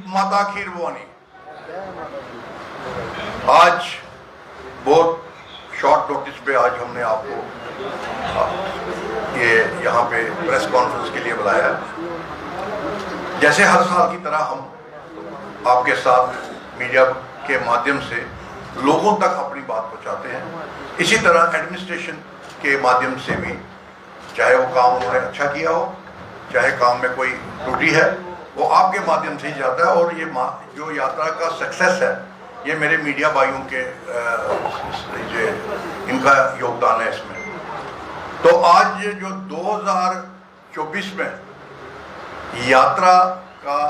माता खीर भवानी। आज बहुत short notice पे आज हमने आपको ये यहाँ पे प्रेस कॉन्फ्रेंस के लिए बुलाया है। जैसे हर साल की तरह हम आपके साथ मीडिया के माध्यम से लोगों तक अपनी बात पहुँचाते हैं, इसी तरह एडमिनिस्ट्रेशन के माध्यम से भी, चाहे वो काम उन्होंने अच्छा किया हो, चाहे काम में कोई त्रुटि है, वो आपके माध्यम से ही जाता है। और ये जो यात्रा का सक्सेस है, ये मेरे मीडिया भाइयों के इनका योगदान है इसमें। तो आज जो 2024 में यात्रा का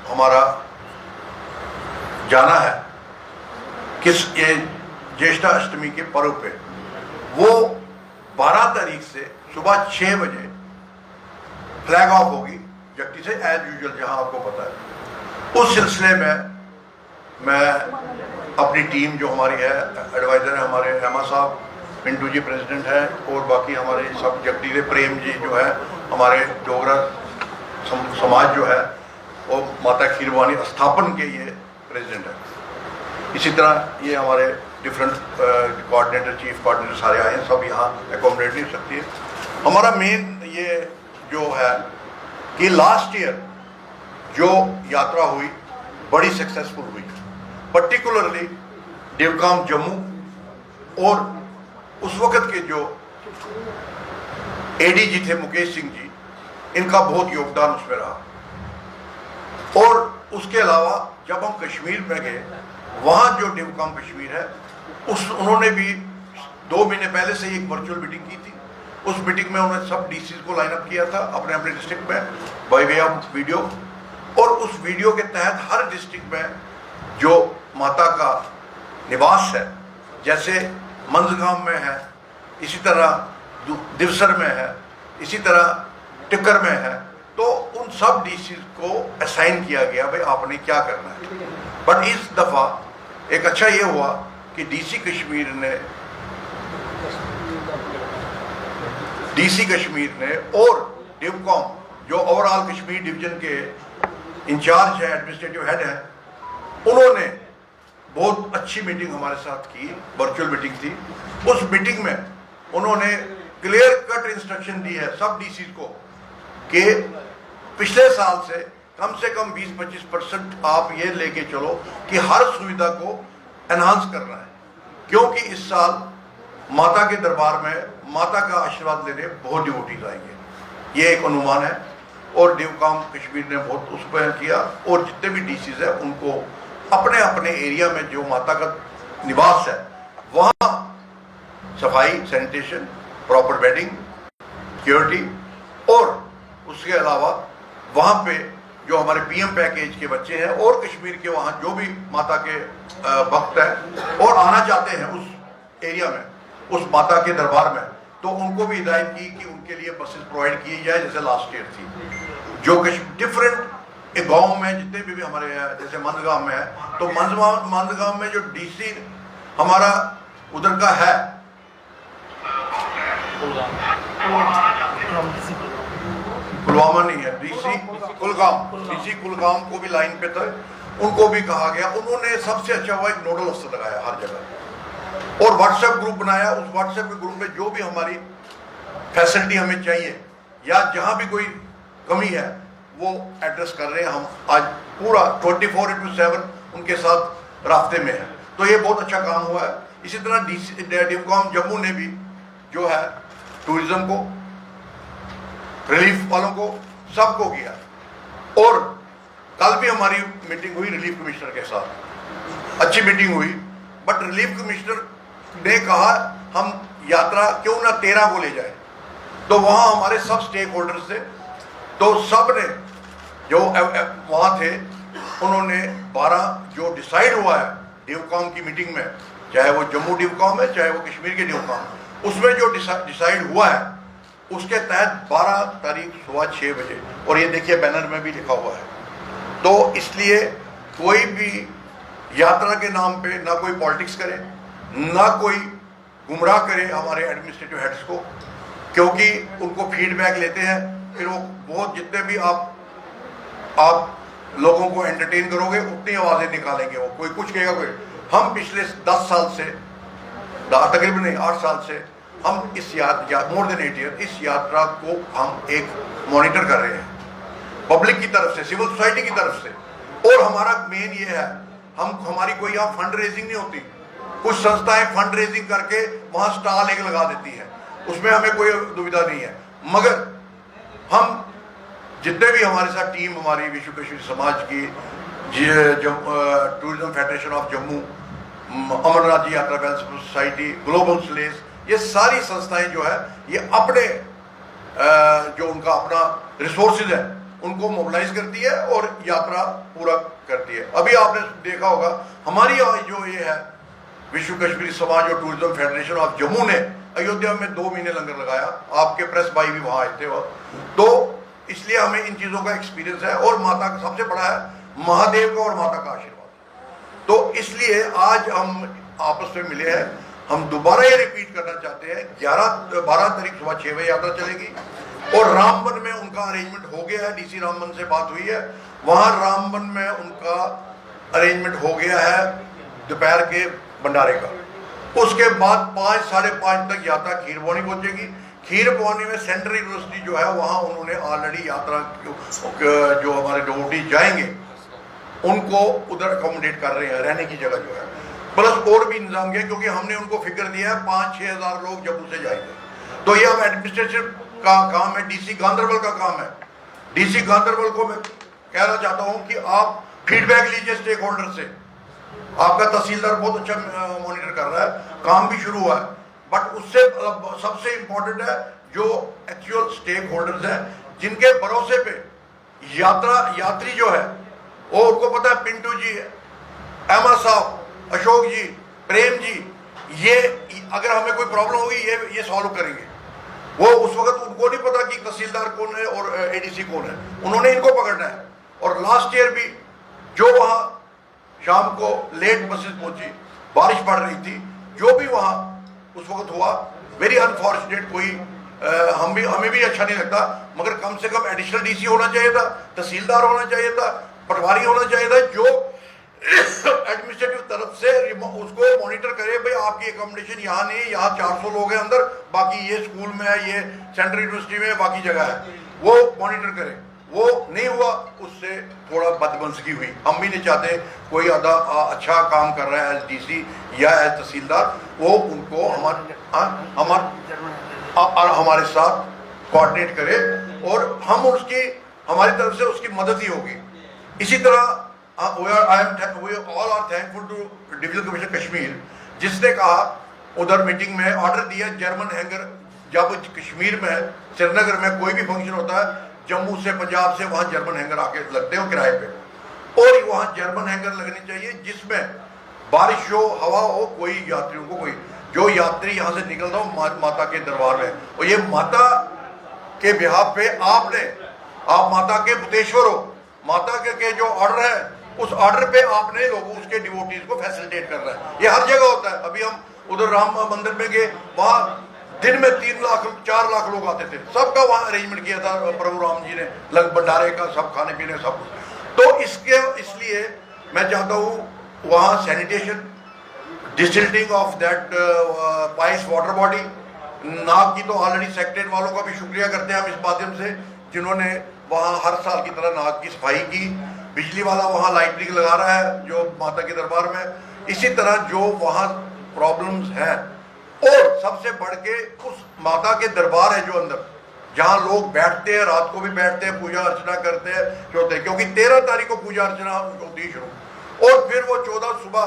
हमारा जाना है, किस ये ज्येष्ठा अष्टमी के पर्व पे, वो 12 तारीख से सुबह 6 बजे फ्लैग ऑफ होगी जट्टी से, एज यूजुअल जहां आपको पता है। उस सिलसिले में मैं अपनी टीम जो हमारी है, एडवाइजर है हमारे हेमा साहब, पिंटू जी प्रेसिडेंट है, और बाकी हमारे सब जगदीले प्रेम जी जो है हमारे डोगरा समाज जो है, वो माता खीर भवानी स्थापन के ये प्रेसिडेंट है। इसी तरह ये हमारे डिफरेंट कोऑर्डिनेटर, चीफ कोऑर्डिनेटर सारे आए हैं, सब यहाँ एकोमोडेट नहीं हो सकती है। हमारा मेन ये जो है कि लास्ट ईयर जो यात्रा हुई बड़ी सक्सेसफुल हुई, पर्टिकुलरली देवकाम जम्मू, और उस वक्त के जो एडीजी थे मुकेश सिंह जी, इनका बहुत योगदान उसमें रहा। और उसके अलावा जब हम कश्मीर में गए, वहाँ जो देवकाम कश्मीर है, उन्होंने भी 2 महीने पहले से एक वर्चुअल मीटिंग की थी। उस मीटिंग में उन्होंने सब डीसी को लाइन अप किया था अपने अपने डिस्ट्रिक्ट में बाय वे ऑफ वीडियो, और उस वीडियो के तहत हर डिस्ट्रिक्ट में जो माता का निवास है, जैसे मंजगांव में है, इसी तरह दिवसर में है, इसी तरह टिक्कर में है, तो उन सब डीसी को असाइन किया गया भाई आपने क्या करना है। बट इस दफा एक अच्छा ये हुआ कि डीसी कश्मीर ने और डिवकॉम जो ओवरऑल कश्मीर डिवीजन के इंचार्ज है, एडमिनिस्ट्रेटिव हेड है, उन्होंने बहुत अच्छी मीटिंग हमारे साथ की, वर्चुअल मीटिंग थी। उस मीटिंग में उन्होंने क्लियर कट इंस्ट्रक्शन दी है सब डीसी को कि पिछले साल से कम 20-25% आप ये लेके चलो कि हर सुविधा को एनहांस करना है, क्योंकि इस साल माता के दरबार में माता का आशीर्वाद लेने बहुत डिवोटीज आएंगे, ये एक अनुमान है। और देवकाम कश्मीर ने बहुत उस पर किया, और जितने भी डीसीज है उनको अपने अपने एरिया में जो माता का निवास है, वहाँ सफाई, सैनिटेशन, प्रॉपर बेडिंग, सिक्योरिटी, और उसके अलावा वहाँ पे जो हमारे पीएम पैकेज के बच्चे हैं और कश्मीर के वहाँ जो भी माता के भक्त हैं और आना चाहते हैं उस एरिया में, उस माता के दरबार में, तो उनको भी हिदायत की कि उनके लिए बसेस प्रोवाइड की जाए जैसे लास्ट ईयर थी। जो डिफरेंट गांव में जितने भी हमारे जैसे मंदगांव में है, तो मंदगांव में जो डीसी हमारा उधर का है, पुलवामा नहीं है, डीसी कुलगाम को भी लाइन पे था, उनको भी कहा गया। उन्होंने सबसे अच्छा हुआ एक नोडल अफसर लगाया हर जगह, और व्हाट्सएप ग्रुप बनाया। उस व्हाट्सएप के ग्रुप में जो भी हमारी फैसिलिटी हमें चाहिए या जहां भी कोई कमी है वो एड्रेस कर रहे हैं। हम आज पूरा 24/7 उनके साथ रास्ते में है, तो ये बहुत अच्छा काम हुआ है। इसी तरह डिवकॉम जम्मू ने भी जो है टूरिज्म को, रिलीफ वालों को, सबको किया। और कल भी हमारी मीटिंग हुई रिलीफ कमिश्नर के साथ, अच्छी मीटिंग हुई। बट रिलीफ कमिश्नर ने कहा हम यात्रा क्यों ना 13 को ले जाए, तो वहाँ हमारे सब स्टेक होल्डर्स थे, तो सब ने जो वहाँ थे उन्होंने 12 जो डिसाइड हुआ है डिवकॉम की मीटिंग में, चाहे वो जम्मू डिवकॉम है चाहे वो कश्मीर के डिवकॉम, उसमें जो डिसाइड हुआ है उसके तहत 12 तारीख सुबह 6 बजे, और ये देखिए बैनर में भी लिखा हुआ है। तो इसलिए कोई भी यात्रा के नाम पे ना कोई पॉलिटिक्स करे, ना कोई गुमराह करे हमारे एडमिनिस्ट्रेटिव हेड्स को, क्योंकि उनको फीडबैक लेते हैं, फिर वो बहुत जितने भी आप लोगों को एंटरटेन करोगे उतनी आवाजें निकालेंगे वो, कोई कुछ कहेगा कोई। हम पिछले 10 साल से, तकरीबन नहीं 8 साल से हम इस मोर देन 8 ईयर इस यात्रा को हम एक मॉनिटर कर रहे हैं पब्लिक की तरफ से, सिविल सोसाइटी की तरफ से। और हमारा मेन ये है, हमारी कोई यहाँ फंड रेजिंग नहीं होती। कुछ संस्थाएं फंड रेजिंग करके वहां स्टॉल एक लगा देती हैं, उसमें हमें कोई दुविधा नहीं है। मगर हम जितने भी हमारे साथ टीम हमारी विश्व कश्मीर समाज की, tourism federation of Jammu, Amarnath ji yatra welfare society, global slash, ये सारी संस्थाएं जो है ये अपने जो उनका अपना रिसोर्सेज है उनको मोबिलाइज करती है और यात्रा पूरा करती है। अभी आपने देखा होगा हमारी जो ये है विश्व कश्मीरी समाज और टूरिज्म फेडरेशन ऑफ जम्मू ने अयोध्या में 2 महीने लंगर लगाया, आपके प्रेस भाई भी वहां आए थे तो इसलिए हमें इन चीजों का एक्सपीरियंस है। और माता का सबसे बड़ा है महादेव का और माता का आशीर्वाद। तो इसलिए आज हम आपस में मिले हैं, हम दोबारा ये रिपीट करना चाहते हैं। 12 तारीख सुबह 6 बजे यात्रा चलेगी और रामबन में उनका अरेंजमेंट हो गया है, डीसी रामबन से बात हुई है, वहां रामबन में उनका अरेंजमेंट हो गया है दोपहर के भंडारे का। उसके बाद 5 साढ़े 5 तक यात्रा खीरभवानी पहुंचेगी। खीरभवानी में सेंट्रल यूनिवर्सिटी जो है वहां उन्होंने ऑलरेडी यात्रा जो हमारे डिवोटी जाएंगे उनको उधर अकोमोडेट कर रहे हैं, रहने की जगह जो है, प्लस और भी इंतजाम किया क्योंकि हमने उनको फिक्र दिया है 5-6 हज़ार लोग जम्मू से जाएंगे। तो ये अब एडमिनिस्ट्रेशन का काम है, डीसी गांधरबल का काम है। डीसी गांधरबल को मैं कहना चाहता हूं कि आप फीडबैक लीजिए स्टेक होल्डर से। आपका तहसीलदार बहुत अच्छा मॉनिटर कर रहा है, काम भी शुरू हुआ है, बट उससे सबसे इंपॉर्टेंट है जो एक्चुअल स्टेक होल्डर्स हैं जिनके भरोसे पे यात्री जो है वो उनको पता है, पिंटू जी, अहमद साहब, अशोक जी, प्रेम जी, ये अगर हमें कोई प्रॉब्लम होगी ये सॉल्व करेंगे। वो उस वक्त उनको नहीं पता कि तहसीलदार कौन है और एडीसी कौन है, उन्होंने इनको पकड़ना है। और लास्ट ईयर भी जो वहां शाम को लेट बसेस पहुंची, बारिश पड़ रही थी, जो भी वहां उस वक्त हुआ, वेरी अनफॉर्चुनेट। कोई हमें भी अच्छा नहीं लगता, मगर कम से कम एडिशनल डीसी होना चाहिए था, तहसीलदार होना चाहिए था, पटवारी होना चाहिए था, जो एडमिनिस्ट्रेटिव तरफ से उसको मॉनिटर करे, भाई आपकी एकोमोडेशन यहाँ नहीं है, यहाँ 400 लोग हैं अंदर, बाकी ये स्कूल में है, ये सेंट्रल यूनिवर्सिटी में है, बाकी जगह है, वो मॉनिटर करे। वो नहीं हुआ, उससे थोड़ा बदमनसगी हुई। हम भी नहीं चाहते कोई अच्छा काम कर रहा है एज डीसी या एज तहसीलदार, वो उनको हमारे साथ कोऑर्डिनेट करे और हम उसकी हमारी तरफ से उसकी मदद ही होगी। इसी तरह we all are thankful to division commissioner Kashmir, जिसने कहा उधर मीटिंग में ऑर्डर दिया जर्मन हैंगर, जब कश्मीर में श्रीनगर में कोई भी फंक्शन होता है, जम्मू से पंजाब से वहां जर्मन हैंगर आके लगते हो किराए पे, और वहां जर्मन हैंगर लगने चाहिए जिसमें बारिश हो, हवा हो, कोई यात्रियों को, कोई जो यात्री यहाँ से निकलता हो माता के दरबार में, और ये माता के बिहाफ पे आप माता के बुतेश्वर हो, माता के जो ऑर्डर है उस ऑर्डर पे आपने लोगों उसके डिवोटीज को फैसिलिटेट कर रहा है। ये हर जगह होता है। अभी हम उधर राम मंदिर में गए, वहां दिन में 3 लाख 4 लाख लोग आते थे, सबका वहां अरेंजमेंट किया था प्रभु राम जी ने, लग भंडारे का, सब खाने पीने सब कुछ। तो इसलिए मैं चाहता हूँ वहां सैनिटेशन, डिसिल्टिंग ऑफ दैट पाइस वाटर बॉडी, नाग की तो ऑलरेडी सेक्रेटरी वालों का भी शुक्रिया करते हैं हम इस माध्यम से, जिन्होंने वहां हर साल की तरह नाग की सफाई की। बिजली वाला वहां लाइटिंग लगा रहा है जो माता के दरबार में। इसी तरह जो वहां प्रॉब्लम्स हैं, और सबसे बढ़ के उस माता के दरबार है जो अंदर, जहां लोग बैठते हैं, रात को भी बैठते हैं, पूजा अर्चना करते हैं, होते हैं, क्योंकि 13 तारीख को पूजा अर्चना होती है शुरू, और फिर वो 14 सुबह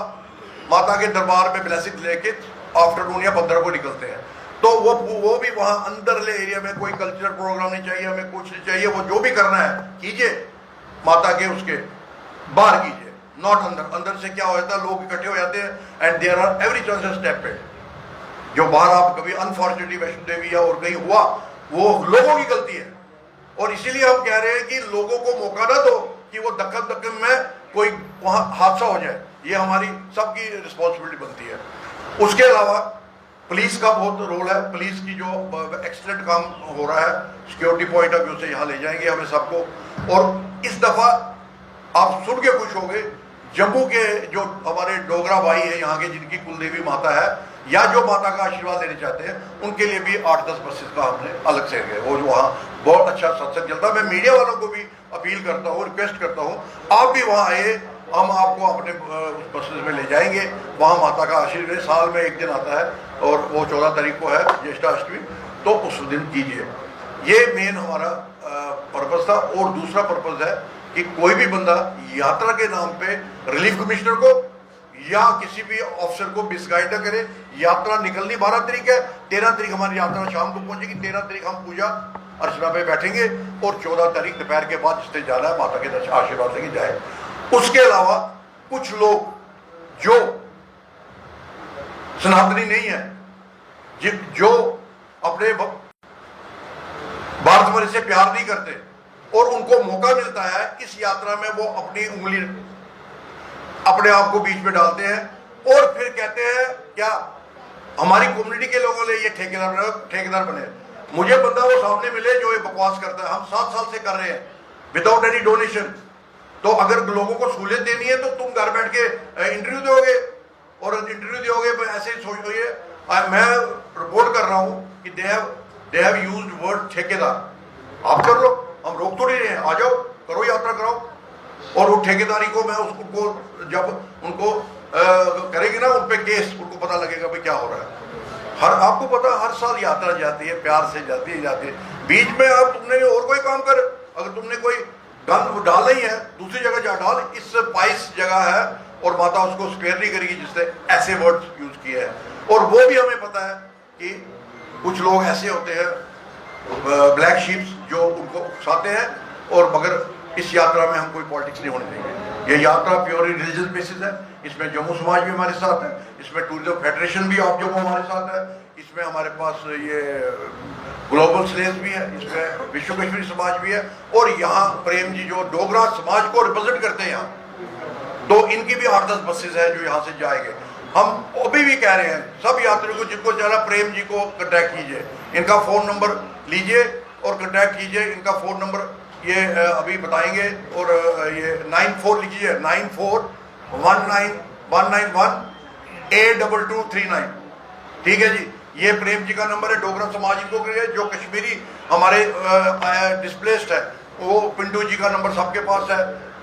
माता के दरबार में ब्लेसिंग लेके आफ्टरनून या 15 को निकलते हैं। तो वो भी वहां अंदरले एरिया में कोई कल्चरल प्रोग्राम नहीं चाहिए, हमें कुछ नहीं चाहिए, वो जो भी करना है कीजिए, माता के उसके बाहर कीजिए, नॉट अंदर। अंदर से क्या हो जाता है, लोग इकट्ठे हो जाते हैं and there are every chances step पे, जो बाहर आप कभी अनफॉर्चुनेटली वैष्णो देवी या और कहीं हुआ, वो लोगों की गलती है। और इसीलिए हम कह रहे हैं कि लोगों को मौका ना दो कि वो दक्कन में कोई वहां हादसा हो जाए, ये हमारी सबकी रिस्पॉन्सिबिलिटी बनती है। उसके अलावा पुलिस का बहुत रोल है, पुलिस की जो एक्सीलेंट काम हो रहा है, सिक्योरिटी पॉइंट ऑफ व्यू से यहाँ ले जाएंगे हमें सबको। और इस दफा आप सुन के खुश होंगे, जम्मू के जो हमारे डोगरा भाई हैं यहाँ के, जिनकी कुलदेवी माता है या जो माता का आशीर्वाद लेना चाहते हैं, उनके लिए भी 8-10 बसेस का हमने अलग से गए। वो जो वहाँ बहुत अच्छा सत्संग चलता है। मैं मीडिया वालों को भी अपील करता हूँ, रिक्वेस्ट करता हूँ, आप भी वहाँ आइए, हम आपको अपने बसेस में ले जाएंगे। वहाँ माता का आशीर्वाद साल में एक दिन आता है और वो 14 तारीख को है ज्येष्ठाष्टमी, तो उस दिन कीजिए। ये मेन हमारा पर्पस था। और दूसरा पर्पस है कि कोई भी बंदा यात्रा के नाम पे रिलीफ कमिश्नर को या किसी भी ऑफिसर को मिसगाइड न करे। यात्रा निकलनी 12 तारीख है, 13 तारीख हमारी यात्रा शाम को पहुंचेगी, 13 तारीख हम पूजा अर्चना पे बैठेंगे और 14 तारीख दोपहर के बाद जिससे जाना है माता के दर्शन आशीर्वाद लेके जाए। उसके अलावा कुछ लोग जो सनातनी नहीं है, जो अपने भारत वर्ष से प्यार नहीं करते और उनको मौका मिलता है इस यात्रा में, वो अपनी उंगली अपने आप को बीच में डालते हैं और फिर कहते हैं क्या हमारी कम्युनिटी के लोगों ने ये ठेकेदार बने। मुझे बंदा वो सामने मिले जो ये बकवास करता है। हम 7 साल से कर रहे हैं विदाउट एनी डोनेशन। तो अगर लोगों को सहूलियत देनी है तो तुम घर बैठ के इंटरव्यू दोगे और इंटरव्यू दोगे ऐसे ही सोचिए। मैं रिपोर्ट कर रहा हूं कि दे हैव यूज्ड वर्ड ठेकेदार। आप कर लो, हम रोक थोड़ी रहे हैं, आ जाओ करो यात्रा कराओ। और वो ठेकेदारी को मैं उसको जब उनको करेंगे ना उन पे केस, उनको पता लगेगा भाई क्या हो रहा है। आपको पता हर साल यात्रा जाती है, प्यार से जाती है। बीच में अब तुमने और कोई काम कर, अगर तुमने कोई गंद डाल नहीं है दूसरी जगह जा डाल। इस पाइस जगह है और माता उसको स्पेयर नहीं करेगी जिससे ऐसे वर्ड्स यूज किए हैं। और वो भी हमें पता है कि कुछ लोग ऐसे होते हैं ब्लैक शीप्स जो उनको उकसाते हैं। और मगर इस यात्रा में हम कोई पॉलिटिक्स नहीं होने देंगे। ये यात्रा प्योरली रिलीजियस बेसिस है। इसमें जम्मू समाज भी हमारे साथ है, इसमें टूरिज्म फेडरेशन भी ऑफ जम्मू हमारे साथ है, इसमें हमारे पास ये ग्लोबल स्लेस भी है, इसमें विश्व कश्मीरी समाज भी है और यहाँ प्रेम जी जो डोगरा समाज को रिप्रेजेंट करते हैं यहाँ, तो इनकी भी 8-10 बसेस हैं जो यहाँ से जाएंगे। हम अभी भी कह रहे हैं सब यात्रियों को जिनको जाना प्रेम जी को कांटेक्ट कीजिए, इनका फ़ोन नंबर लीजिए और कांटेक्ट कीजिए। इनका फ़ोन नंबर ये अभी बताएंगे और ये 94 लिखिए 941919182239। ठीक है जी, ये प्रेम जी का नंबर है। डोगरा समाज इनको करिए। जो कश्मीरी हमारे डिस्प्लेस्ड है वो पिंटू जी का नंबर सबके पास है।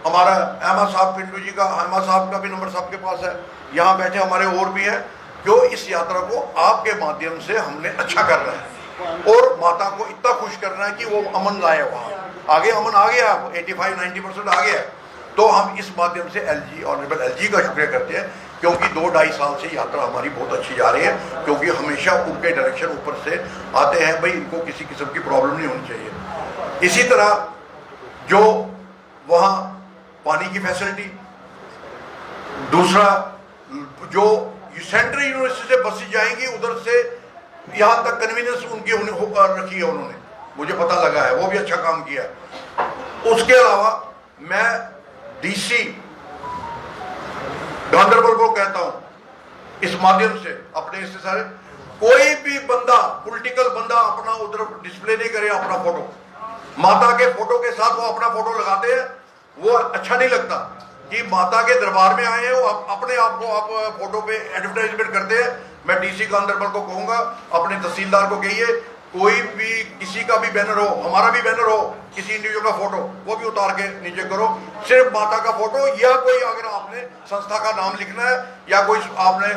हमारा अहमद साहब पिंटू जी का, अहमद साहब का भी नंबर सबके पास है। यहाँ बैठे हमारे और भी हैं जो इस यात्रा को आपके माध्यम से हमने अच्छा करना है और माता को इतना खुश करना है कि वो अमन लाए। वहाँ आगे अमन आ गया, 85-90% आ गया। तो हम इस माध्यम से ऑनरेबल एलजी का शुक्रिया करते हैं क्योंकि 2-2.5 साल से यात्रा हमारी बहुत अच्छी जा रही है। क्योंकि हमेशा उनके डायरेक्शन ऊपर से आते हैं भाई इनको किसी किस्म की प्रॉब्लम नहीं होनी चाहिए। इसी तरह जो वहाँ पानी की फैसिलिटी, दूसरा जो सेंट्रल यूनिवर्सिटी से बसें जाएंगी उधर से यहाँ तक कन्वीनियंस उनकी रखी है उन्होंने, मुझे पता लगा है, वो भी अच्छा काम किया। उसके अलावा मैं डीसी गांधरबल को कहता हूं इस माध्यम से अपने इससे सारे कोई भी बंदा पॉलिटिकल बंदा अपना उधर डिस्प्ले नहीं करे अपना फोटो। माता के फोटो के साथ वो अपना फोटो लगाते हैं, वो अच्छा नहीं लगता कि माता के दरबार में आए हैं वो अपने आप को आप फोटो पे एडवर्टाइजमेंट करते हैं। मैं डीसी गांधरबल को कहूंगा अपने तहसीलदार को कहिए कोई भी किसी का भी बैनर हो, हमारा भी बैनर हो, किसी इंडिविजुअल का फोटो वो भी उतार के नीचे करो। सिर्फ माता का फोटो या कोई अगर आपने संस्था का नाम लिखना है या कोई आपने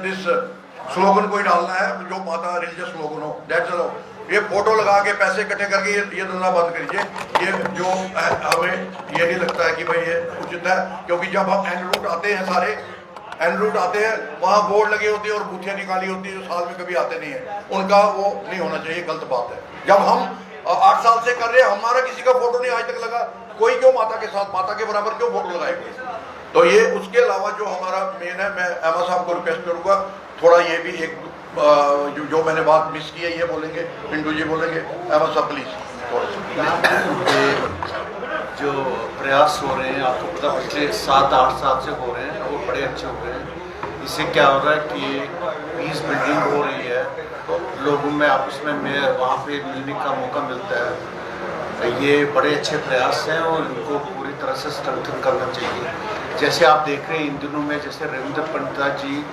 जिस स्लोगन कोई डालना है जो माता रिलीजियस स्लोगन हो, दैट्स ऑल। ये फोटो लगा के पैसे इकट्ठे करके ये धंधा बंद करिए। ये जो हमें ये नहीं लगता है कि भाई ये उचित है। क्योंकि जब हम एन रूट आते हैं सारे एन रूट आते हैं वहाँ बोर्ड लगे होते हैं और बूथियाँ निकाली होती है जो साल में कभी आते नहीं है, उनका वो नहीं होना चाहिए, गलत बात है। जब हम 8 साल से कर रहे हैं हमारा किसी का फोटो नहीं आज तक लगा, कोई क्यों माता के साथ माता के बराबर क्यों फोटो लगाएंगे। तो ये उसके अलावा जो हमारा मेन है, मैं अहमद साहब को रिक्वेस्ट करूँगा थोड़ा ये भी एक जो मैंने बात मिस की है ये बोलेंगे, पिंटू जी बोलेंगे। अहमद साहब प्लीज। जो प्रयास हो रहे हैं आपको पता पिछले 7-8 साल से हो रहे हैं और बड़े अच्छे हो रहे हैं। इससे क्या हो रहा है कि पीस बिल्डिंग हो रही है, लोगों में आपस में वहाँ पे मिलने का मौका मिलता है। ये बड़े अच्छे प्रयास हैं और इनको पूरी तरह से स्ट्रेंथन करना चाहिए। जैसे आप देख रहे हैं इन दिनों में, जैसे रविंद्र पंडिता जी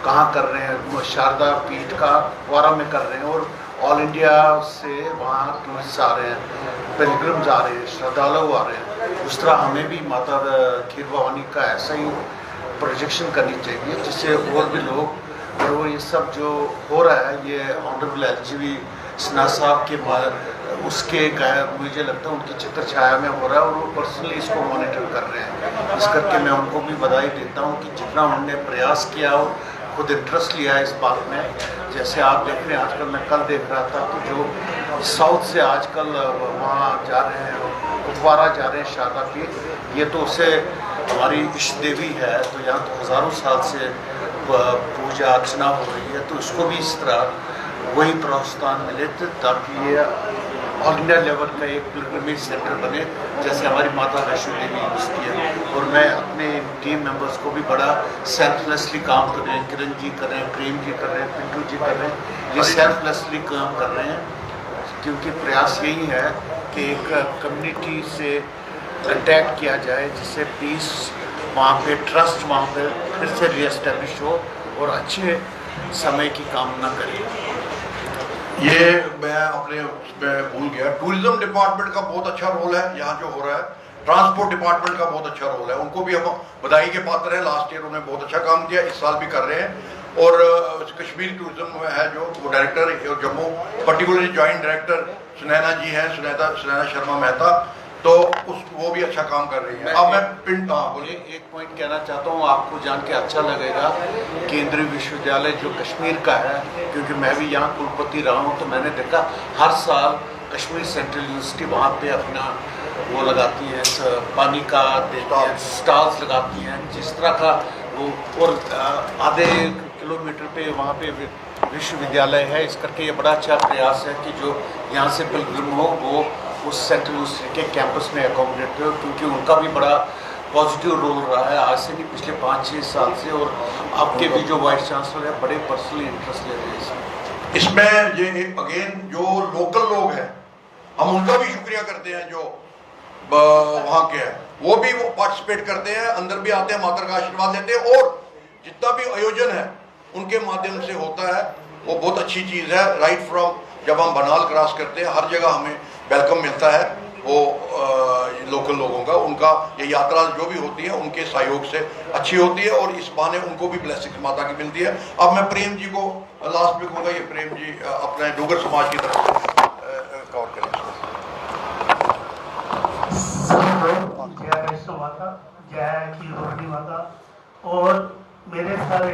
कहाँ कर रहे हैं, शारदा पीठ का वारा में कर रहे हैं, और ऑल इंडिया से वहाँ टूरिस्ट आ रहे हैं, पिलग्रिम्स आ रहे हैं, श्रद्धालु आ रहे हैं। उस तरह हमें भी माता खीर भवानी का ऐसा ही प्रोजेक्शन करनी चाहिए, जिससे और भी लोग, और ये सब जो हो रहा है ये ऑनरेबल एलजीबी सिन्हा साहब के उसके मुझे लगता है उनकी चित्र छाया में हो रहा है, और वो पर्सनली इसको मॉनिटर कर रहे हैं। इस करके मैं उनको भी बधाई देता हूँ कि जितना उन्होंने प्रयास किया और खुद इंटरेस्ट लिया है इस बात में। जैसे आप देख रहे हैं, आजकल मैं कल देख रहा था कि जो साउथ से आजकल वहाँ जा रहे हैं, कुपवारा जा रहे हैं शारदा पीठ, ये तो उससे हमारी इष्ट देवी है, तो यहाँ तो हज़ारों साल से पूजा अर्चना हो रही है, तो इसको भी इस तरह वही प्रोत्साहन मिले ताकि ये ऑल इंडिया लेवल का एक पिलग्रिमेज सेंटर बने, जैसे हमारी माता वैष्णो देवी उसकी है। और मैं अपने टीम मेंबर्स को भी बड़ा सेल्फलेसली काम कर रहे हैं, किरण जी कर रहे हैं, प्रेम जी कर रहे हैं, पिंटू जी कर रहे हैं, ये सेल्फलेसली काम कर रहे हैं, क्योंकि प्रयास यही है कि एक कम्युनिटी से कंटैक्ट किया जाए, जिससे पीस वहाँ पे, ट्रस्ट वहाँ पे फिर से रीएस्टेब्लिश हो और अच्छे समय की कामना करें। ये मैं अपने उसमें भूल गया, टूरिज्म डिपार्टमेंट का बहुत अच्छा रोल है यहाँ जो हो रहा है, ट्रांसपोर्ट डिपार्टमेंट का बहुत अच्छा रोल है, उनको भी हम बधाई के पात्र हैं। लास्ट ईयर उन्होंने बहुत अच्छा काम किया, इस साल भी कर रहे हैं। और कश्मीर टूरिज्म में है जो वो डायरेक्टर और Jammu particularly joint director Sunaina ji हैं, सुनैना शर्मा मेहता, तो वो भी अच्छा काम कर रही है। अब मैं बोलिए एक पॉइंट कहना चाहता हूँ, आपको जान के अच्छा लगेगा, केंद्रीय विश्वविद्यालय जो कश्मीर का है, क्योंकि मैं भी यहाँ कुलपति रहा हूँ, तो मैंने देखा हर साल कश्मीर सेंट्रल यूनिवर्सिटी वहाँ पे अपना वो लगाती है, पानी का स्टॉल्स लगाती हैं, जिस तरह का वो, और आधे किलोमीटर पे वहाँ पे विश्वविद्यालय है। इस करके ये बड़ा अच्छा प्रयास है कि जो यहाँ से पिलग्रिम हो वो उस सेंट्रल यूनिवर्सिटी के कैंपस में एकोमोडेट हो, क्योंकि उनका भी बड़ा पॉजिटिव रोल रहा है आज से नहीं, पिछले 5-6 साल से। और आपके भी जो वाइस चांसलर है बड़े पर्सनली इंटरेस्ट ले रहे हैं इसमें। ये अगेन जो लोकल लोग हैं, हम उनका भी शुक्रिया करते हैं, जो वहाँ के हैं वो भी पार्टिसिपेट करते हैं, अंदर भी आते हैं, माता का आशीर्वाद लेते हैं, और जितना भी आयोजन है उनके माध्यम से होता है, वो बहुत अच्छी चीज़ है। राइट फ्रॉम जब हम बनाल क्रॉस करते हैं, हर जगह हमें वेलकम मिलता है, वो लोकल लोगों का, उनका ये यात्रा जो भी होती है उनके सहयोग से अच्छी होती है, और इस बहाने उनको भी ब्लेसिंग माता की मिलती है। अब मैं प्रेम जी को लास्ट में कहूँगा, ये प्रेम जी अपने डोगर समाज की तरफ से कवर करें। जय वैष्णो माता, जय खीर भवानी माता, और मेरे सारे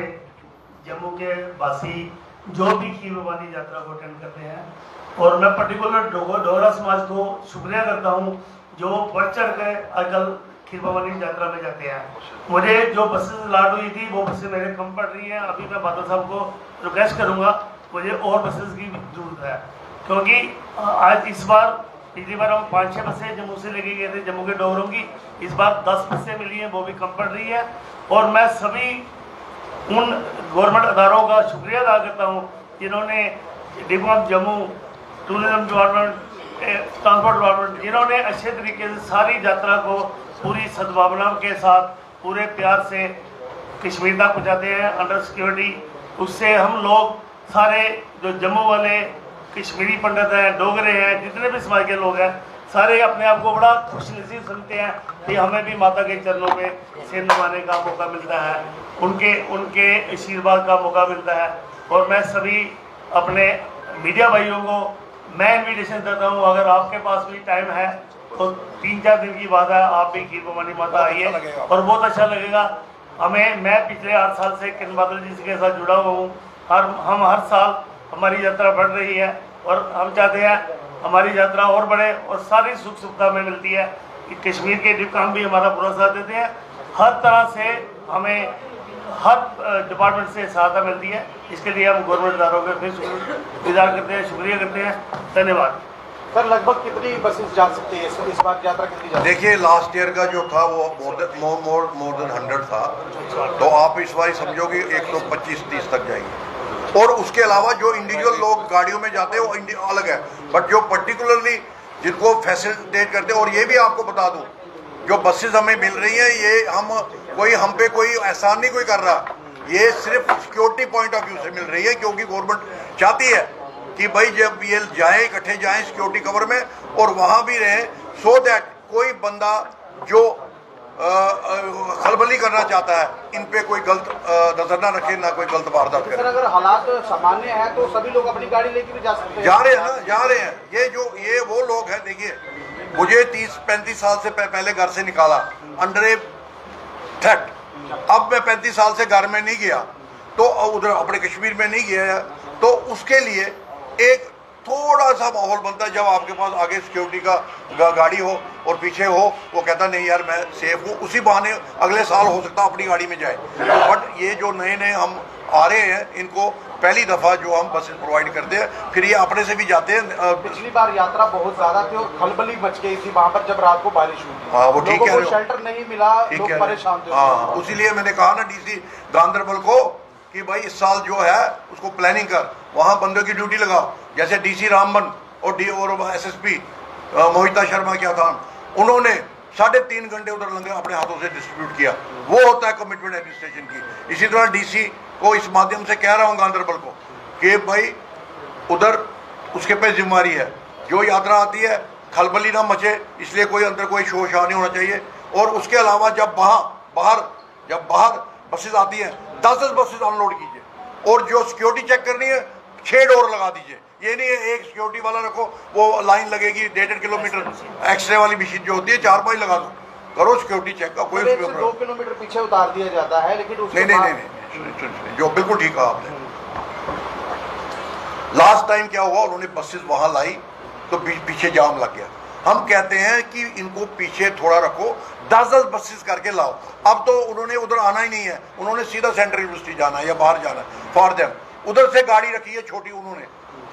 जम्मू के वासी जो भी खीर भवानी यात्रा को अटेंड करते हैं, और मैं पर्टिकुलर डोगरा समाज को शुक्रिया करता हूँ जो बढ़ चढ़ के आजकल खीर भवानी यात्रा में जाते हैं। मुझे जो बसेस अलॉट हुई थी वो बसें मेरे कम पड़ रही हैं, अभी मैं बादल साहब को रिक्वेस्ट करूँगा, मुझे और बसेस की जरूरत है, क्योंकि आज इस बार, पिछली बार हम 5-6 बसें जम्मू से लेके गए थे, जम्मू के डोगरों की, इस बार 10 बसें मिली हैं, वो भी कम पड़ रही है। और मैं सभी उन गवर्नमेंट अदारों का शुक्रिया अदा करता हूँ जिन्होंने depot of Jammu, tourism department, transport department, जिन्होंने अच्छे तरीके से सारी यात्रा को पूरी सद्भावना के साथ पूरे प्यार से कश्मीर तक पहुँचाते हैं अंडर सिक्योरिटी। उससे हम लोग सारे जो जम्मू वाले कश्मीरी पंडित हैं, डोगरे हैं, जितने भी समाज के लोग हैं, सारे अपने आप को बड़ा खुशनसीब समझते हैं कि हमें भी माता के चरणों में सिर नवाने का मौका मिलता है, उनके आशीर्वाद का मौका मिलता है। और मैं सभी अपने मीडिया भाइयों को मैं इन्विटेशन देता हूँ, अगर आपके पास भी टाइम है तो 3-4 दिन की बात है, आप भी खीर भवानी माता आइए, और बहुत अच्छा लगेगा हमें। मैं पिछले 8 साल से किरण बादल जी के साथ जुड़ा हुआ हूँ, हम हर साल हमारी यात्रा बढ़ रही है, और हम चाहते हैं हमारी यात्रा और बढ़े, और सारी सुख सुविधा में मिलती है कि कश्मीर के डिपकाम भी हमारा पूरा साथ देते हैं, हर तरह से हमें हर डिपार्टमेंट से सहायता मिलती है। इसके लिए हम गवर्नमेंट इदारों का फिर शुक्रगुजार करते हैं, शुक्रिया करते हैं, धन्यवाद। सर लगभग कितनी बसेस जा सकती है इस बार यात्रा कितनी जा सकती है? देखिए लास्ट ईयर का जो था वो मोर देन 100 था, तो आप इस बार समझो कि 125-130 तक जाएंगे। और उसके अलावा जो इंडिविजुअल लोग गाड़ियों में जाते हैं वो अलग है, बट जो पर्टिकुलरली जिनको फैसिलिटेट करते हैं, और ये भी आपको बता दूं जो बसेस हमें मिल रही हैं ये हम पे कोई एहसान नहीं कोई कर रहा, ये सिर्फ सिक्योरिटी पॉइंट ऑफ व्यू से मिल रही है, क्योंकि गवर्नमेंट चाहती है कि भाई जब ये जाए इकट्ठे जाएं सिक्योरिटी कवर में और वहाँ भी रहें, सो दैट कोई बंदा जो खलबली करना चाहता है इन पे कोई गलत नजर ना रखे, ना कोई गलत वारदात करे। सर अगर हालात सामान्य है तो सभी लोग अपनी गाड़ी लेके भी जा सकते हैं। जा रहे हैं ना, जा रहे हैं। ये वो लोग हैं, देखिए मुझे 30-35 साल से पहले घर से निकाला अंडर ए थ्रेट। अब मैं 35 साल से घर में नहीं गया, तो उधर अपने कश्मीर में नहीं गया, तो उसके लिए एक थोड़ा सा माहौल बनता है जब आपके पास आगे सिक्योरिटी का गाड़ी हो और पीछे हो, वो कहता नहीं यार मैं सेफ हूँ, उसी बहाने अगले साल हो सकता अपनी गाड़ी में जाए। बट ये जो नए हम आ रहे हैं, इनको पहली दफ़ा जो हम बसेस प्रोवाइड करते हैं, फिर ये अपने से भी जाते हैं। पिछली बार यात्रा बहुत ज्यादा थी और खलबली मच गई थी वहाँ पर जब रात को बारिश हुई थी। हाँ वो ठीक है, शेल्टर नहीं मिला, लोग परेशान थे। हाँ उसीलिए मैंने कहा ना डीसी गांधरबल को कि भाई इस साल जो है उसको प्लानिंग कर, वहाँ बंदों की ड्यूटी लगाओ, जैसे डीसी रामबन और एसएसपी मोहिता शर्मा क्या था, उन्होंने 3.5 घंटे उधर लंगर अपने हाथों से डिस्ट्रीब्यूट किया। वो होता है कमिटमेंट एडमिनिस्ट्रेशन की। इसी तरह डीसी को इस माध्यम से कह रहा हूँ गांधरबल को कि भाई उधर उसके पे जिम्मेदारी है, जो यात्रा आती है खलबली ना मचे, इसलिए कोई अंदर कोई शोर शराबा नहीं होना चाहिए। और उसके अलावा जब बाहर बसेस आती हैं 10 बसेस अनलोड कीजिए, और जो सिक्योरिटी चेक करनी है 6 डोर लगा दीजिए। ये नहीं है एक सिक्योरिटी वाला रखो, वो लाइन लगेगी 1.5 किलोमीटर, एक्सरे वाली मशीन जो होती है 4-5 लगा दो, करो सिक्योरिटी चेक का कोई 2 किलोमीटर पीछे उतार दिया जाता है, लेकिन नहीं, जो बिल्कुल ठीक कहा आपने। लास्ट टाइम क्या हुआ, उन्होंने बसेस वहां लाई तो पीछे जाम लग गया। हम कहते हैं कि इनको पीछे थोड़ा रखो, 10 बसेस करके लाओ। अब तो उन्होंने उधर आना ही नहीं है, उन्होंने सीधा सेंट्रल यूनिवर्सिटी जाना है या बाहर जाना है फॉर देम। उधर से गाड़ी रखी है छोटी, उन्होंने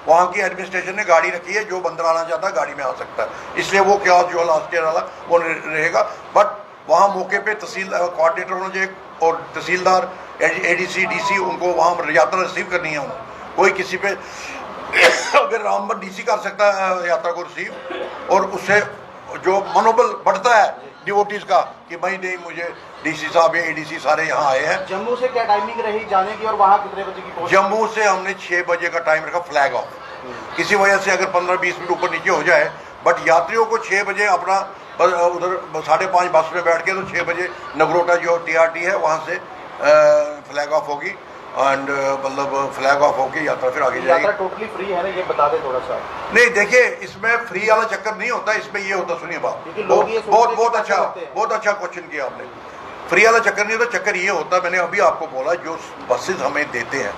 वहाँ की एडमिनिस्ट्रेशन ने गाड़ी रखी है, जो बंदर आना चाहता है गाड़ी में आ सकता है, इसलिए वो क्या जो लास्ट ईयर वाला वो रहेगा। बट वहाँ मौके पे तहसील कोऑर्डिनेटर होना चाहिए और तहसीलदार एडीसी डीसी, उनको वहाँ यात्रा रिसीव करनी है। कोई किसी पे अगर रामबन डीसी कर सकता है यात्रा को रिसीव, और उससे जो मनोबल बढ़ता है डिवोटीज का कि भाई नहीं मुझे डीसी साहब या एडीसी सारे यहाँ आए हैं। जम्मू से क्या टाइमिंग रही जाने की और वहाँ कितने बजे की पहुँच? जम्मू से हमने 6 बजे का टाइम रखा फ्लैग ऑफ। किसी वजह से अगर 15-20 मिनट ऊपर नीचे हो जाए, बट यात्रियों को 6 बजे अपना उधर 5:30 बस में बैठ के, तो 6 बजे नगरोटा जो टीआरटी है वहाँ से फ्लैग ऑफ होगी, एंड मतलब फ्लैग ऑफ होके यात्रा फिर आगे जाएगी। यात्रा टोटली फ्री है ना, ये बता दें थोड़ा सा। नहीं देखिए, इसमें फ्री वाला चक्कर नहीं होता, इसमें ये होता, सुनिए बात, बहुत अच्छा क्वेश्चन किया आपने। फ्री वाला चक्कर नहीं होता, चक्कर ये होता, मैंने अभी आपको बोला, जो बसेस हमें देते हैं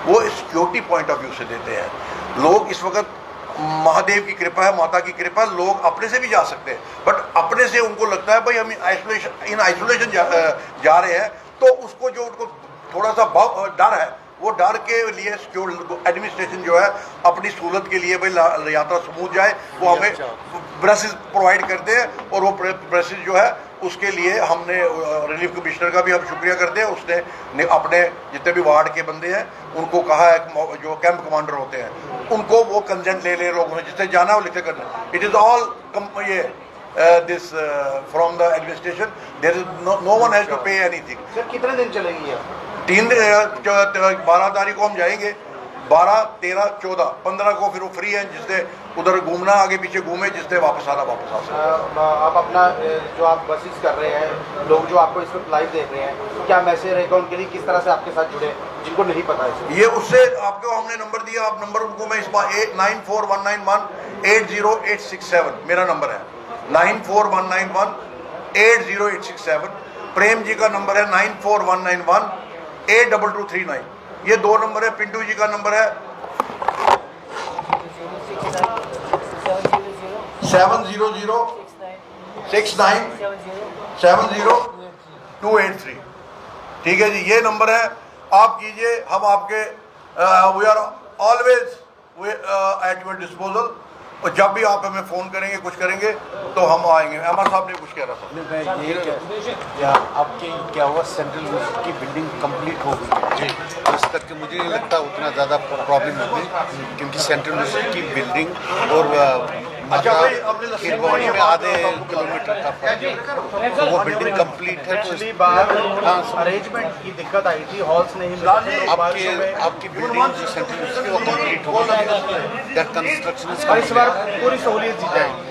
वो सिक्योरिटी पॉइंट ऑफ व्यू से देते हैं। लोग इस वक्त महादेव की कृपा है, माता की कृपा, लोग अपने से भी जा सकते हैं, बट अपने से उनको लगता है भाई हम आइसोलेशन जा रहे हैं, तो उसको जो उनको थोड़ा सा डर है, वो डर के लिए एडमिनिस्ट्रेशन जो है अपनी सहूलत के लिए भाई यात्रा स्मूथ जाए, वो हमें ब्रेसेस प्रोवाइड करते हैं। और वो ब्रेसेस जो है उसके लिए हमने रिलीफ कमिश्नर का भी हम शुक्रिया करते हैं, उसने अपने जितने भी वार्ड के बंदे हैं उनको कहा है, जो कैंप कमांडर होते हैं उनको वो कंसेंट ले लोगों ने जिससे जाना है वो लिखे करना। It is all this from the administration, there is no one has to pay anything. Sir कितने दिन चलेगी ये? 3 दिन, 12 तारीख को हम जाएंगे, 12, 13, 14, 15 को फिर वो फ्री है, जिससे उधर घूमना आगे पीछे घूमे, जिससे वापस आ सकते हैं। आप अपना जो आप बसेस कर रहे हैं, लोग जो आपको इस वक्त लाइव देख रहे हैं, तो क्या मैसेज रहेगा उनके लिए, किस तरह से आपके साथ जुड़े जिनको नहीं पता है? ये उससे आपको हमने नंबर दिया, आप नंबर उनको मैं इस बार 9419180867 मेरा नंबर है, 9419180867। प्रेम जी का नंबर है 9419182239। ये 2 नंबर है। पिंटू जी का नंबर है 70069700283। ठीक है जी, ये नंबर है, आप कीजिए, हम आपके we are always at your disposal, और जब भी आप हमें फ़ोन करेंगे कुछ करेंगे तो हम आएंगे। अहमद साहब ने कुछ कह रहा था। आपके क्या हुआ, सेंट्रल यूनिवर्सिटी की बिल्डिंग कंप्लीट हो गई जी, तो इस करके मुझे नहीं लगता उतना ज़्यादा प्रॉब्लम होगी, क्योंकि सेंट्रल यूनिवर्सिटी की बिल्डिंग और अच्छा भाई, आपने लस्सी खीर भवानी में बात आधे बताओ, आपको किलोमीटर का फर्क है। तो वो बिल्डिंग कंप्लीट है। पिछली बार अरेंजमेंट की दिक्कत आई थी, हॉल्स नहीं मिले थे, लोग बारिशों में। आपकी बिल्डिंग जो सेंट्रल यूनिवर्सिटी वो कंप्लीट हो गई है। दैट कंस्ट्रक्शन इज और इस बार पूरी सहूलियत दी जाएगी।